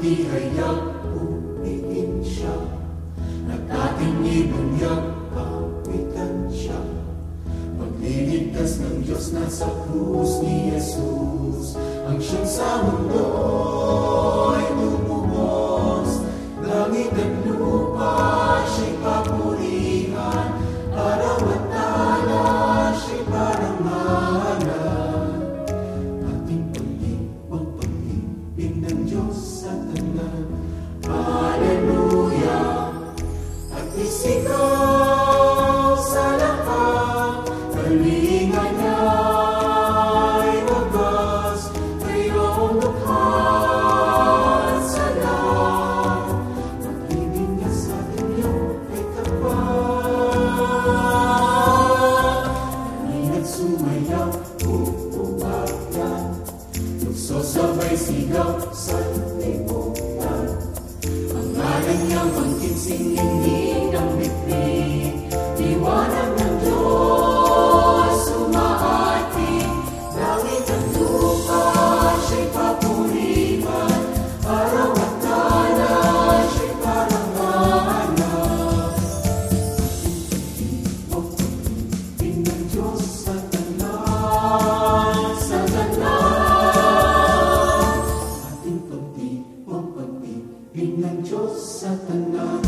tihayag umiin siya, at ating ibunyag kapitan siya. Pagliligtas ng Diyos nasa krus ni Jesus, ang siyang sa mundo'y lumubos. Langit at lupa siya'y papurihan, araw at tala siya'y parangalan. Ating pag-ibang pag-ibig ng Diyos sa tanan. Hallelujah! At isigaw sa lahat, kalinga niya'y wagas, kayong dukha sa lahat. Pag-ibig niya sa inyo ay tapat. Halina't sumayaw, uubagyan, nagsasabay sigaw sa lipunan. Ang ngalan niyang mangkinsing-ingin ng bibig, liwanag ng Diyos umaating. Langit at lupa siya'y papurihan, araw at tala siya'y parangalan. Pag-ibig ng Diyos sa tanan, sa tanan. Ating pag-ibig ng Diyos sa tanan.